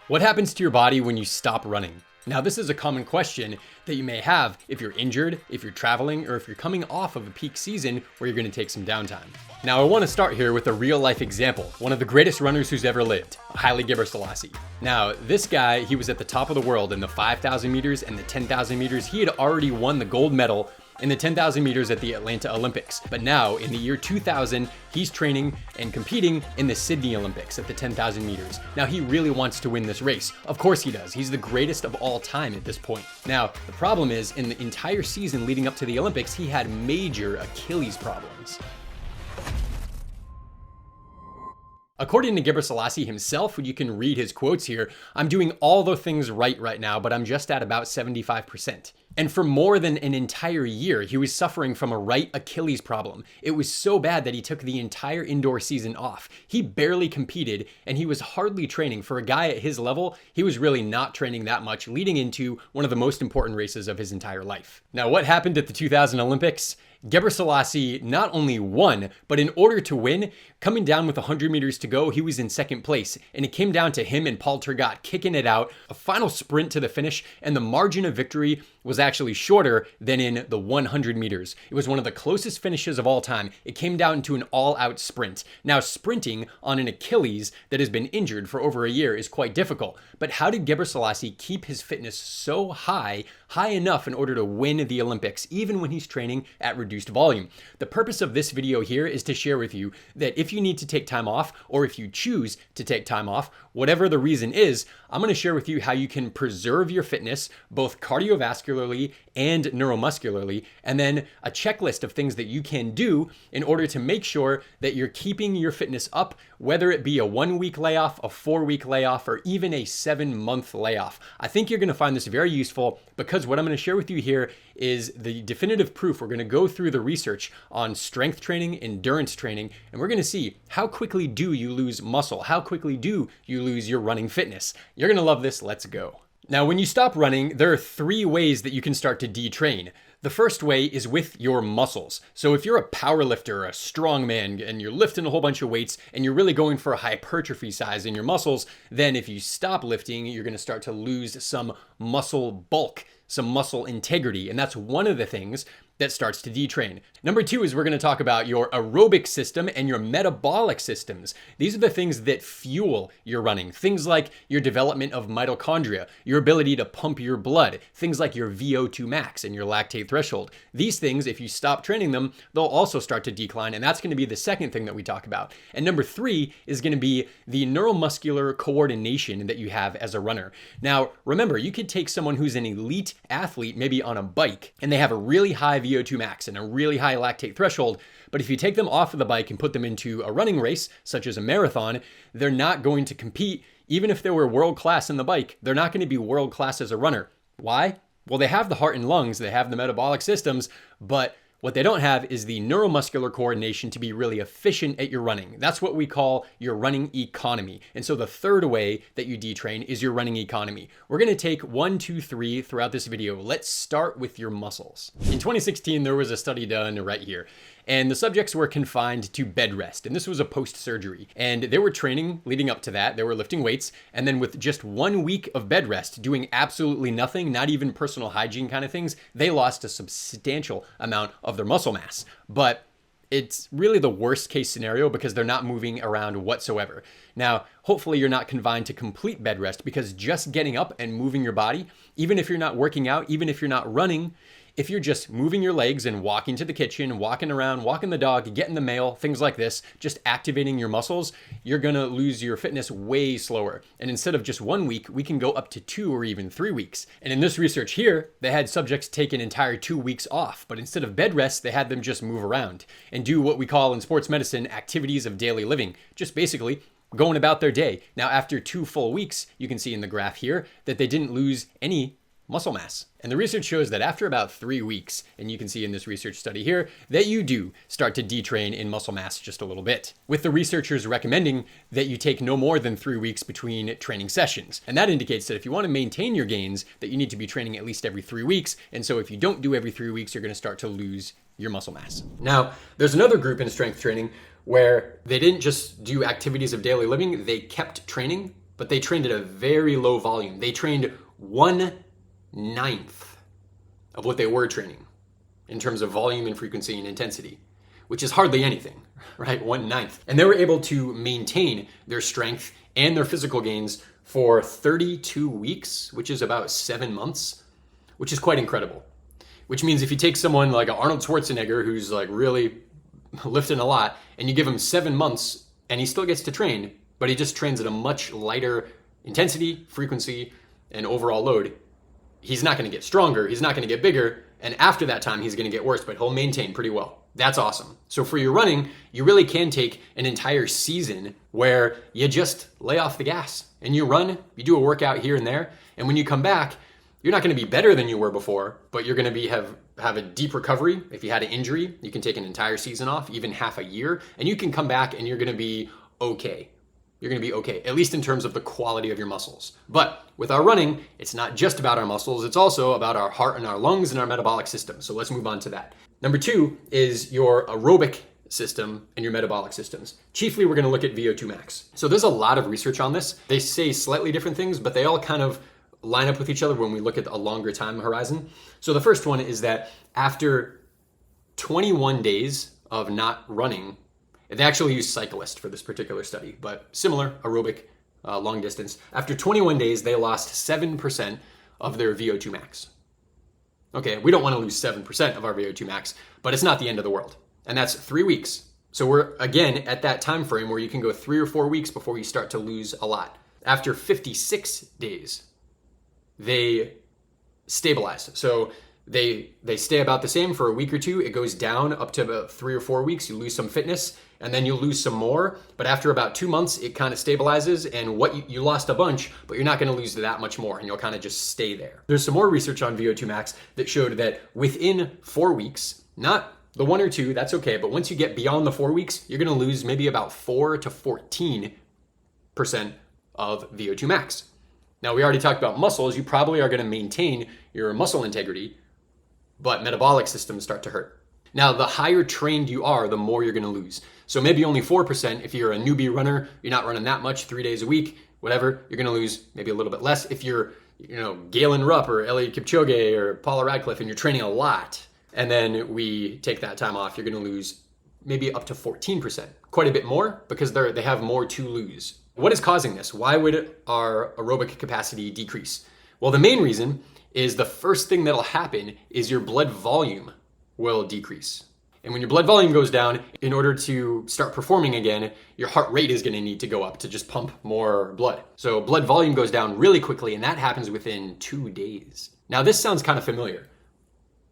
What happens to your body when you stop running? Now, this is a common question that you may have if you're injured, if you're traveling, or if you're coming off of a peak season where you're going to take some downtime. Now, I want to start here with a real life example, one of the greatest runners who's ever lived, Haile Gibber Salasi. Now, this guy, he was at the top of the world in the 5,000 meters and the 10,000 meters. He had already won the gold medal in the 10,000 meters at the Atlanta Olympics. But now, in the year 2000, he's training and competing in the Sydney Olympics at the 10,000 meters. Now, he really wants to win this race. Of course he does. He's the greatest of all time at this point. Now, the problem is, in the entire season leading up to the Olympics, he had major Achilles problems. According to Gibber Salasi himself, you can read his quotes here, "I'm doing all the things right now, but I'm just at about 75%. And for more than an entire year, he was suffering from a right Achilles problem. It was so bad that he took the entire indoor season off. He barely competed, and he was hardly training. For a guy at his level, he was really not training that much, leading into one of the most important races of his entire life." Now, what happened at the 2000 Olympics? Gibber Salasi not only won, but in order to win, coming down with 100 meters to go, he was in second place. And it came down to him and Paul Tergat kicking it out, a final sprint to the finish, and the margin of victory was actually shorter than in the 100 meters. It was one of the closest finishes of all time. It came down to an all-out sprint. Now, sprinting on an Achilles that has been injured for over a year is quite difficult. But how did Gibber Salasi keep his fitness so high enough in order to win the Olympics, even when he's training at reduced volume? The purpose of this video here is to share with you that if you need to take time off, or if you choose to take time off, whatever the reason is, I'm going to share with you how you can preserve your fitness, both cardiovascularly and neuromuscularly, and then a checklist of things that you can do in order to make sure that you're keeping your fitness up, whether it be a 1-week layoff, a 4-week layoff, or even a 7-month layoff. I think you're going to find this very useful because what I'm going to share with you here is the definitive proof. We're going to go through the research on strength training, endurance training, and we're going to see how quickly do you lose muscle? How quickly do you lose your running fitness? You're going to love this. Let's go. Now, when you stop running, there are 3 ways that you can start to detrain. The first way is with your muscles. So if you're a power lifter, a strong man, and you're lifting a whole bunch of weights and you're really going for a hypertrophy size in your muscles, then if you stop lifting, you're going to start to lose some muscle bulk, some muscle integrity. And that's one of the things that starts to detrain. Number 2 is we're going to talk about your aerobic system and your metabolic systems. These are the things that fuel your running. Things like your development of mitochondria, your ability to pump your blood, things like your VO2 max and your lactate threshold. These things, if you stop training them, they'll also start to decline, and that's going to be the second thing that we talk about. And number 3 is going to be the neuromuscular coordination that you have as a runner. Now, remember, you could take someone who's an elite athlete, maybe on a bike, and they have a really high VO2 max and a really high lactate threshold. But if you take them off of the bike and put them into a running race, such as a marathon, they're not going to compete. Even if they were world class in the bike, they're not going to be world class as a runner. Why? Well, they have the heart and lungs, they have the metabolic systems, but what they don't have is the neuromuscular coordination to be really efficient at your running. That's what we call your running economy. And so the third way that you detrain is your running economy. We're going to take 1, 2, 3 throughout this video. Let's start with your muscles. In 2016, there was a study done right here, and the subjects were confined to bed rest. And this was a post-surgery. And they were training leading up to that. They were lifting weights. And then with just 1 week of bed rest, doing absolutely nothing, not even personal hygiene kind of things, they lost a substantial amount of their muscle mass. But it's really the worst case scenario because they're not moving around whatsoever. Now, hopefully you're not confined to complete bed rest, because just getting up and moving your body, even if you're not working out, even if you're not running, if you're just moving your legs and walking to the kitchen, walking around, walking the dog, getting the mail, things like this, just activating your muscles, you're gonna lose your fitness way slower. And instead of just 1 week, we can go up to 2 or even 3 weeks. And in this research here, they had subjects take an entire 2 weeks off, but instead of bed rest, they had them just move around and do what we call in sports medicine activities of daily living, just basically going about their day. Now, after 2 full weeks, you can see in the graph here that they didn't lose any muscle mass. And the research shows that after about 3 weeks, and you can see in this research study here, that you do start to detrain in muscle mass just a little bit, with the researchers recommending that you take no more than 3 weeks between training sessions. And that indicates that if you want to maintain your gains, that you need to be training at least every 3 weeks. And so if you don't do every 3 weeks, you're going to start to lose your muscle mass. Now, there's another group in strength training where they didn't just do activities of daily living, they kept training but they trained at a very low volume. They trained 1/9 of what they were training in terms of volume and frequency and intensity, which is hardly anything, right? 1/9. And they were able to maintain their strength and their physical gains for 32 weeks, which is about 7 months, which is quite incredible. Which means if you take someone like Arnold Schwarzenegger, who's like really lifting a lot, and you give him 7 months and he still gets to train, but he just trains at a much lighter intensity, frequency, and overall load, he's not going to get stronger, he's not going to get bigger, and after that time he's going to get worse, but he'll maintain pretty well. That's awesome. So for your running, you really can take an entire season where you just lay off the gas and you run, you do a workout here and there, and when you come back, you're not going to be better than you were before, but you're going to have a deep recovery. If you had an injury, you can take an entire season off, even half a year, and you can come back and you're going to be okay. You're going to be okay, at least in terms of the quality of your muscles. But with our running, it's not just about our muscles, it's also about our heart and our lungs and our metabolic system. So let's move on to that. Number 2 is your aerobic system and your metabolic systems. Chiefly, we're going to look at VO2 max. So there's a lot of research on this. They say slightly different things, but they all kind of line up with each other when we look at a longer time horizon. So the first one is that after 21 days of not running, they actually use cyclists for this particular study, but similar aerobic long distance. After 21 days, they lost 7% of their VO2 max. Okay, we don't want to lose 7% of our VO2 max, but it's not the end of the world. And that's 3 weeks. So we're, again, at that time frame where you can go 3 or 4 weeks before you start to lose a lot. After 56 days, they stabilize. So they stay about the same for a week or two. It goes down up to about 3 or 4 weeks. You lose some fitness and then you'll lose some more. But after about 2 months, it kind of stabilizes, and what you lost a bunch, but you're not going to lose that much more, and you'll kind of just stay there. There's some more research on VO2 max that showed that within 4 weeks, not the 1 or 2, that's okay, but once you get beyond the 4 weeks, you're going to lose maybe about 4 to 14% of VO2 max. Now, we already talked about muscles. You probably are going to maintain your muscle integrity, but metabolic systems start to hurt. Now, the higher trained you are, the more you're going to lose. So maybe only 4%. If you're a newbie runner, you're not running that much, 3 days a week, whatever, you're going to lose maybe a little bit less. If you're, Galen Rupp or Eliud Kipchoge or Paula Radcliffe, and you're training a lot, and then we take that time off, you're going to lose maybe up to 14%, quite a bit more, because they have more to lose. What is causing this? Why would our aerobic capacity decrease? Well, the main reason is the first thing that'll happen is your blood volume will decrease. And when your blood volume goes down, in order to start performing again, your heart rate is going to need to go up to just pump more blood. So blood volume goes down really quickly, and that happens within 2 days. Now, this sounds kind of familiar.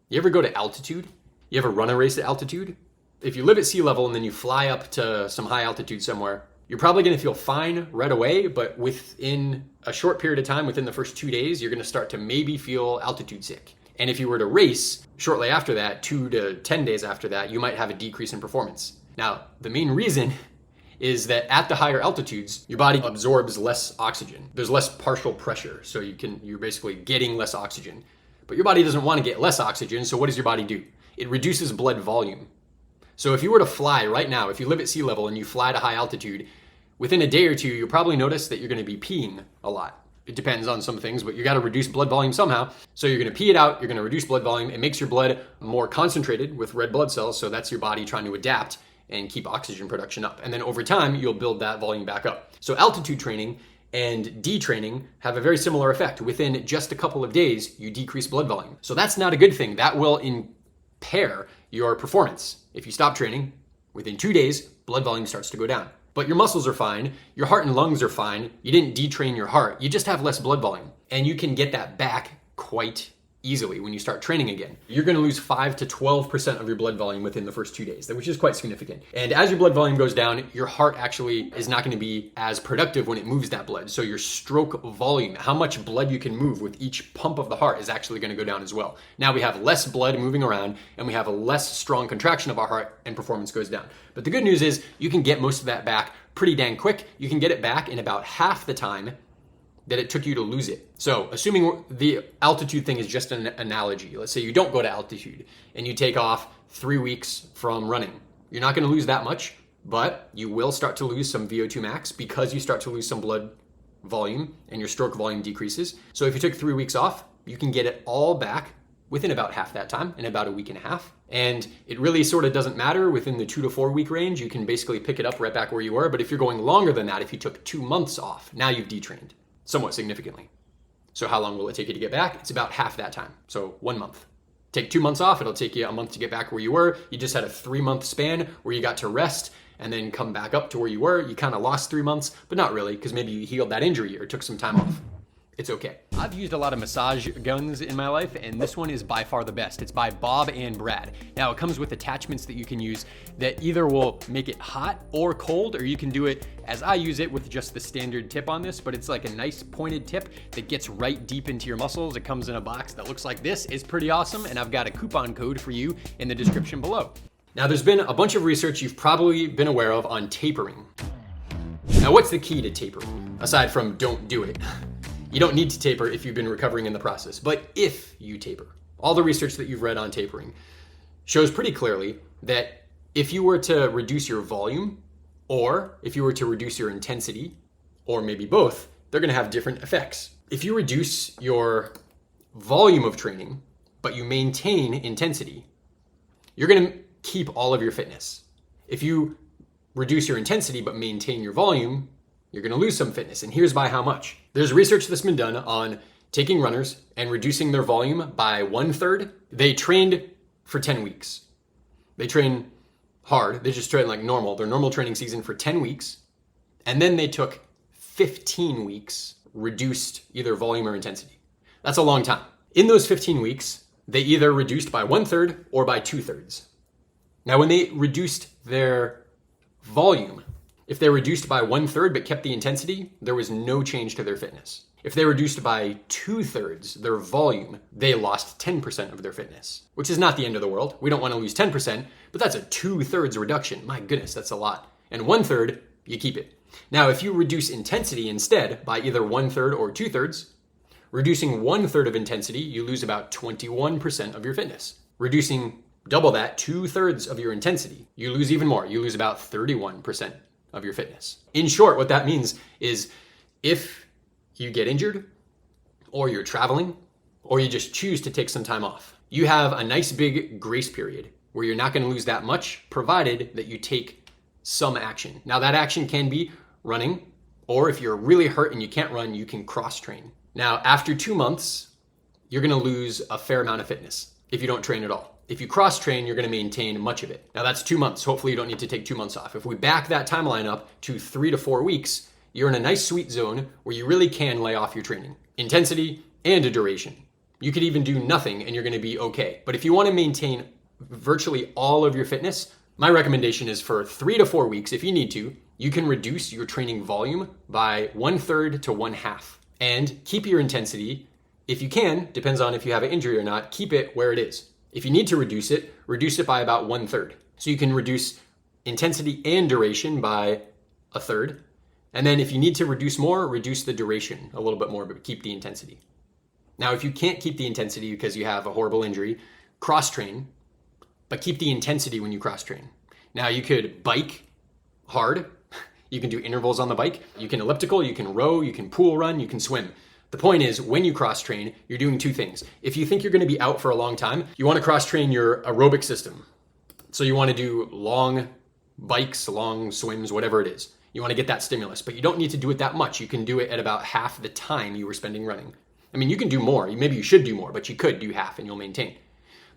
You ever go to altitude? You ever run a race at altitude? If you live at sea level and then you fly up to some high altitude somewhere, you're probably going to feel fine right away, but within a short period of time, within the first 2 days, you're going to start to maybe feel altitude sick. And if you were to race shortly after that, 2 to 10 days after that, you might have a decrease in performance. Now, the main reason is that at the higher altitudes, your body absorbs less oxygen. There's less partial pressure, so you're basically getting less oxygen. But your body doesn't want to get less oxygen, so what does your body do? It reduces blood volume. So if you were to fly right now, if you live at sea level and you fly to high altitude, within a day or two, you'll probably notice that you're going to be peeing a lot. It depends on some things, but you got to reduce blood volume somehow. So you're going to pee it out, you're going to reduce blood volume. It makes your blood more concentrated with red blood cells, so that's your body trying to adapt and keep oxygen production up. And then over time, you'll build that volume back up. So altitude training and detraining have a very similar effect. Within just a couple of days, you decrease blood volume. So that's not a good thing. That will impair your performance. If you stop training, within 2 days, blood volume starts to go down. But your muscles are fine, your heart and lungs are fine, you didn't detrain your heart, you just have less blood volume. And you can get that back quite easily when you start training again. You're going to lose 5 to 12% of your blood volume within the first 2 days, which is quite significant. And as your blood volume goes down, your heart actually is not going to be as productive when it moves that blood. So your stroke volume, how much blood you can move with each pump of the heart, is actually going to go down as well. Now we have less blood moving around, and we have a less strong contraction of our heart, and performance goes down. But the good news is you can get most of that back pretty dang quick. You can get it back in about half the time that it took you to lose it. So assuming the altitude thing is just an analogy, let's say you don't go to altitude and you take off 3 weeks from running. You're not going to lose that much, but you will start to lose some VO2 max because you start to lose some blood volume and your stroke volume decreases. So if you took 3 weeks off, you can get it all back within about half that time, in about a week and a half. And it really sort of doesn't matter within the 2 to 4 week range. You can basically pick it up right back where you were. But if you're going longer than that, if you took 2 months off, now you've detrained somewhat significantly. So how long will it take you to get back? It's about half that time. So 1 month. Take 2 months off, it'll take you a month to get back where you were. You just had a 3-month span where you got to rest and then come back up to where you were. You kind of lost 3 months, but not really, because maybe you healed that injury or took some time off. It's okay. I've used a lot of massage guns in my life, and this one is by far the best. It's by Bob and Brad. Now, it comes with attachments that you can use that either will make it hot or cold, or you can do it as I use it with just the standard tip on this, but it's like a nice pointed tip that gets right deep into your muscles. It comes in a box that looks like this. It's pretty awesome, and I've got a coupon code for you in the description below. Now, there's been a bunch of research you've probably been aware of on tapering. Now, what's the key to taper, aside from don't do it? You don't need to taper if you've been recovering in the process, but if you taper, all the research that you've read on tapering shows pretty clearly that if you were to reduce your volume, or if you were to reduce your intensity, or maybe both, they're gonna have different effects. If you reduce your volume of training, but you maintain intensity, you're gonna keep all of your fitness. If you reduce your intensity, but maintain your volume, you're gonna lose some fitness, and here's by how much. There's research that's been done on taking runners and reducing their volume by 1/3. They trained for 10 weeks. They train hard, they just train like normal, their normal training season for 10 weeks, and then they took 15 weeks, reduced either volume or intensity. That's a long time. In those 15 weeks, they either reduced by 1/3 or by 2/3. Now, when they reduced their volume, if they reduced by 1/3 but kept the intensity, there was no change to their fitness. If they reduced by 2/3 their volume, they lost 10% of their fitness, which is not the end of the world. We don't want to lose 10%, but that's a 2/3 reduction. My goodness, that's a lot. And 1/3, you keep it. Now, if you reduce intensity instead by either 1/3 or 2/3, reducing 1/3 of intensity, you lose about 21% of your fitness. Reducing double that, 2/3 of your intensity, you lose even more. You lose about 31% of your fitness. In short, what that means is if you get injured, or you're traveling, or you just choose to take some time off, you have a nice big grace period where you're not going to lose that much, provided that you take some action. Now, that action can be running, or if you're really hurt and you can't run, you can cross train. Now, after 2 months, you're going to lose a fair amount of fitness if you don't train at all. If you cross train, you're going to maintain much of it. Now, that's 2 months. Hopefully you don't need to take 2 months off. If we back that timeline up to 3 to 4 weeks, you're in a nice sweet zone where you really can lay off your training, intensity and a duration. You could even do nothing and you're going to be okay. But if you want to maintain virtually all of your fitness, my recommendation is for 3 to 4 weeks, if you need to, you can reduce your training volume by 1/3 to 1/2 and keep your intensity. If you can, depends on if you have an injury or not, keep it where it is. If you need to reduce it by about 1/3. So you can reduce intensity and duration by 1/3. And then if you need to reduce more, reduce the duration a little bit more, but keep the intensity. Now, if you can't keep the intensity because you have a horrible injury, cross train, but keep the intensity when you cross train. Now, you could bike hard. You can do intervals on the bike. You can elliptical, you can row, you can pool run, you can swim. The point is, when you cross train, you're doing 2 things. If you think you're going to be out for a long time, you want to cross train your aerobic system. So you want to do long bikes, long swims, whatever it is. You want to get that stimulus, but you don't need to do it that much. You can do it at about half the time you were spending running. I mean, you can do more. Maybe you should do more, but you could do half and you'll maintain.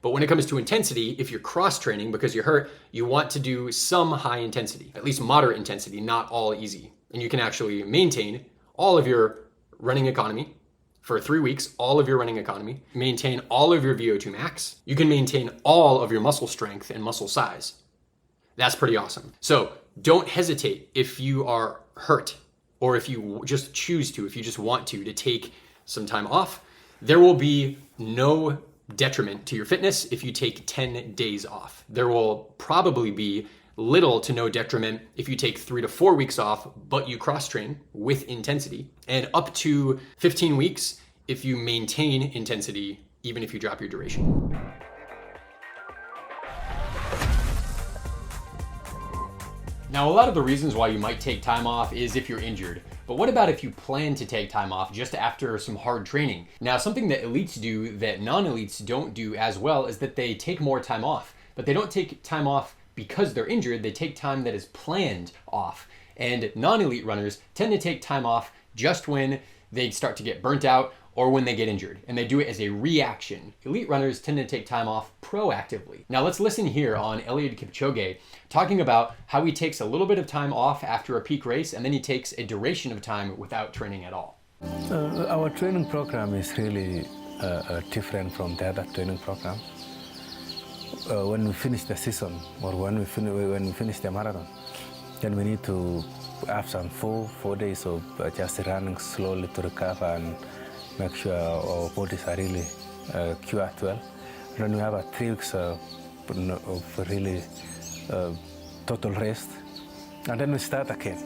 But when it comes to intensity, if you're cross training because you're hurt, you want to do some high intensity, at least moderate intensity, not all easy. And you can actually maintain all of your running economy for 3 weeks, all of your running economy, maintain all of your VO2 max. You can maintain all of your muscle strength and muscle size. That's pretty awesome. So don't hesitate if you are hurt or if you just choose to, if you just want to take some time off. There will be no detriment to your fitness if you take 10 days off. There will probably be little to no detriment if you take 3 to 4 weeks off, but you cross train with intensity, and up to 15 weeks if you maintain intensity, even if you drop your duration. Now, a lot of the reasons why you might take time off is if you're injured. But what about if you plan to take time off just after some hard training? Now, something that elites do that non-elites don't do as well is that they take more time off. But they don't take time off because they're injured, they take time that is planned off. And non-elite runners tend to take time off just when they start to get burnt out or when they get injured, and they do it as a reaction. Elite runners tend to take time off proactively. Now let's listen here on Eliud Kipchoge talking about how he takes a little bit of time off after a peak race, and then he takes a duration of time without training at all. Our training program is really different from the other training program. When we finish the season, or when we finish the marathon, then we need to have some four days of just running slowly to recover and make sure our bodies are really cured well. And then we have 3 weeks of really total rest, and then we start again.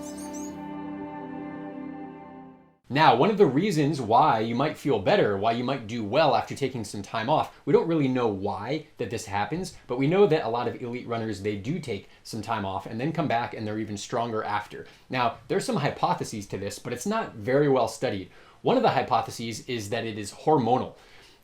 Now, one of the reasons why you might feel better, why you might do well after taking some time off, we don't really know why that this happens, but we know that a lot of elite runners, they do take some time off and then come back and they're even stronger after. Now, there's some hypotheses to this, but it's not very well studied. One of the hypotheses is that it is hormonal,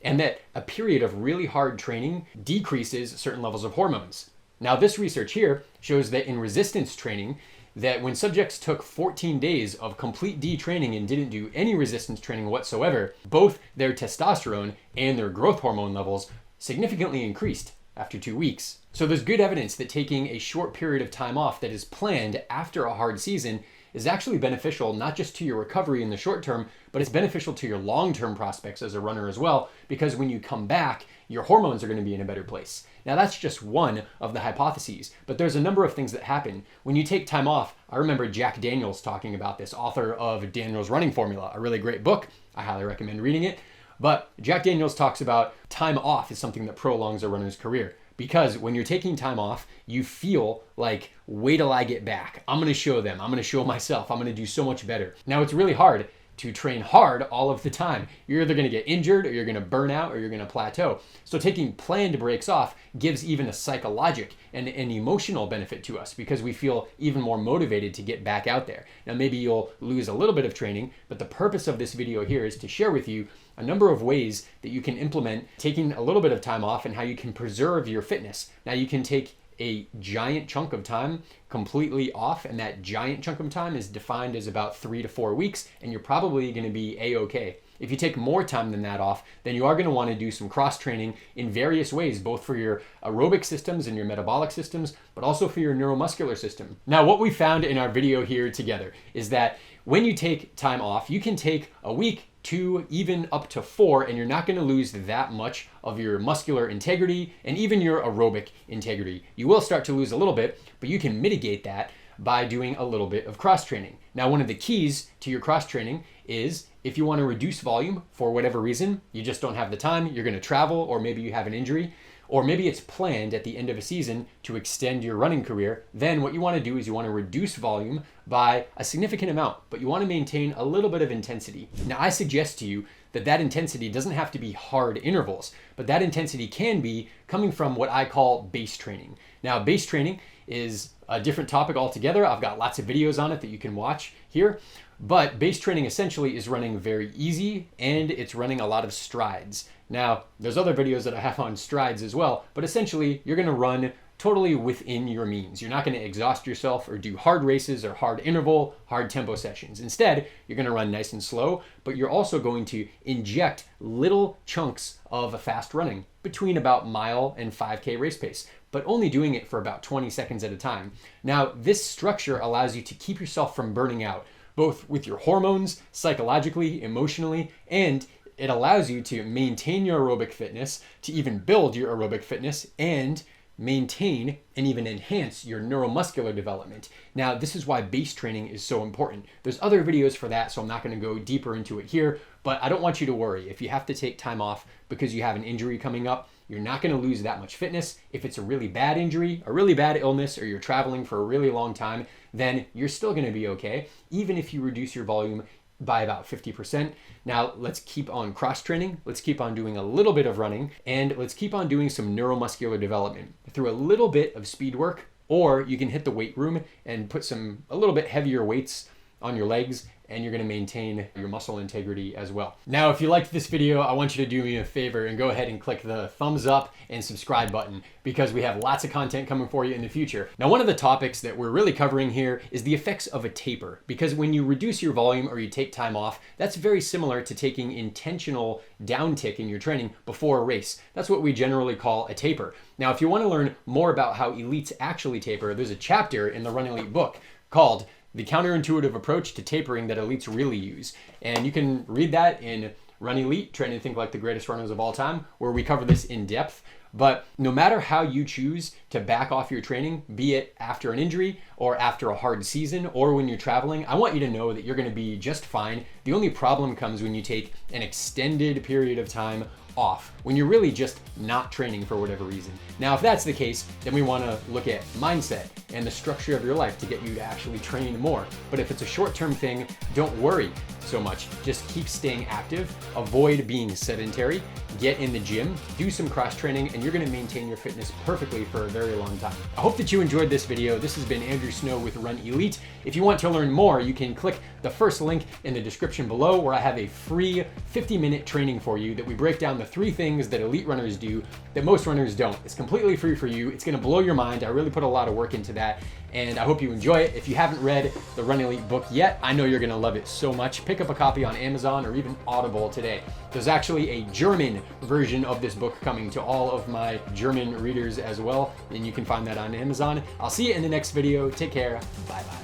and that a period of really hard training decreases certain levels of hormones. Now, this research here shows that in resistance training, that when subjects took 14 days of complete detraining and didn't do any resistance training whatsoever, both their testosterone and their growth hormone levels significantly increased after 2 weeks. So there's good evidence that taking a short period of time off that is planned after a hard season is actually beneficial, not just to your recovery in the short term, but it's beneficial to your long-term prospects as a runner as well, because when you come back, your hormones are going to be in a better place. Now, that's just one of the hypotheses, but there's a number of things that happen. When you take time off, I remember Jack Daniels talking about this, author of Daniel's Running Formula, a really great book. I highly recommend reading it. But Jack Daniels talks about time off is something that prolongs a runner's career. Because when you're taking time off, you feel like, wait till I get back. I'm going to show them. I'm going to show myself. I'm going to do so much better. Now, it's really hard to train hard all of the time. You're either going to get injured, or you're going to burn out, or you're going to plateau. So taking planned breaks off gives even a psychological and an emotional benefit to us, because we feel even more motivated to get back out there. Now, maybe you'll lose a little bit of training, but the purpose of this video here is to share with you a number of ways that you can implement taking a little bit of time off and how you can preserve your fitness. Now, you can take a giant chunk of time completely off, and that giant chunk of time is defined as about 3 to 4 weeks, and you're probably going to be a-okay. If you take more time than that off, then you are going to want to do some cross training in various ways, both for your aerobic systems and your metabolic systems, but also for your neuromuscular system. Now, what we found in our video here together is that when you take time off, you can take a week, 2, even up to 4, and you're not going to lose that much of your muscular integrity and even your aerobic integrity. You will start to lose a little bit, but you can mitigate that by doing a little bit of cross training. Now, one of the keys to your cross training is if you want to reduce volume for whatever reason, you just don't have the time, you're going to travel, or maybe you have an injury, or maybe it's planned at the end of a season to extend your running career, then what you want to do is you want to reduce volume by a significant amount, but you want to maintain a little bit of intensity. Now, I suggest to you that that intensity doesn't have to be hard intervals, but that intensity can be coming from what I call base training. Now, base training is a different topic altogether. I've got lots of videos on it that you can watch here. But base training essentially is running very easy, and it's running a lot of strides. Now, there's other videos that I have on strides as well, but essentially you're going to run totally within your means. You're not going to exhaust yourself or do hard races or hard interval, hard tempo sessions. Instead, you're going to run nice and slow, but you're also going to inject little chunks of fast running between about mile and 5K race pace, but only doing it for about 20 seconds at a time. Now, this structure allows you to keep yourself from burning out, both with your hormones, psychologically, emotionally, and it allows you to maintain your aerobic fitness, to even build your aerobic fitness, and maintain and even enhance your neuromuscular development. Now, this is why base training is so important. There's other videos for that, so I'm not going to go deeper into it here, but I don't want you to worry. If you have to take time off because you have an injury coming up, you're not going to lose that much fitness. If it's a really bad injury, a really bad illness, or you're traveling for a really long time, then you're still going to be okay, even if you reduce your volume by about 50%. Now, let's keep on cross training. Let's keep on doing a little bit of running, and let's keep on doing some neuromuscular development through a little bit of speed work or you can hit the weight room and put a little bit heavier weights on your legs, and you're gonna maintain your muscle integrity as well. Now, if you liked this video, I want you to do me a favor and go ahead and click the thumbs up and subscribe button, because we have lots of content coming for you in the future. Now, one of the topics that we're really covering here is the effects of a taper, because when you reduce your volume or you take time off, that's very similar to taking intentional downtick in your training before a race. That's what we generally call a taper. Now, if you wanna learn more about how elites actually taper, there's a chapter in the Run Elite book called The Counterintuitive Approach to Tapering That Elites Really Use. And you can read that in Run Elite, Train to Think Like the Greatest Runners of All Time, where we cover this in depth. But no matter how you choose to back off your training, be it after an injury or after a hard season or when you're traveling, I want you to know that you're gonna be just fine. The only problem comes when you take an extended period of time off, when you're really just not training for whatever reason. Now, if that's the case, then we wanna look at mindset and the structure of your life to get you to actually train more. But if it's a short-term thing, don't worry so much. Just keep staying active, avoid being sedentary, get in the gym, do some cross training, and you're gonna maintain your fitness perfectly for a very long time. I hope that you enjoyed this video. This has been Andrew Snow with Run Elite. If you want to learn more, you can click the first link in the description below, where I have a free 50-minute training for you that we break down the 3 things that elite runners do that most runners don't. It's completely free for you. It's gonna blow your mind. I really put a lot of work into that, and I hope you enjoy it. If you haven't read the Run Elite book yet, I know you're gonna love it so much. Pick up a copy on Amazon or even Audible today. There's actually a German version of this book coming to all of my German readers as well, and you can find that on Amazon. I'll see you in the next video. Take care. Bye-bye.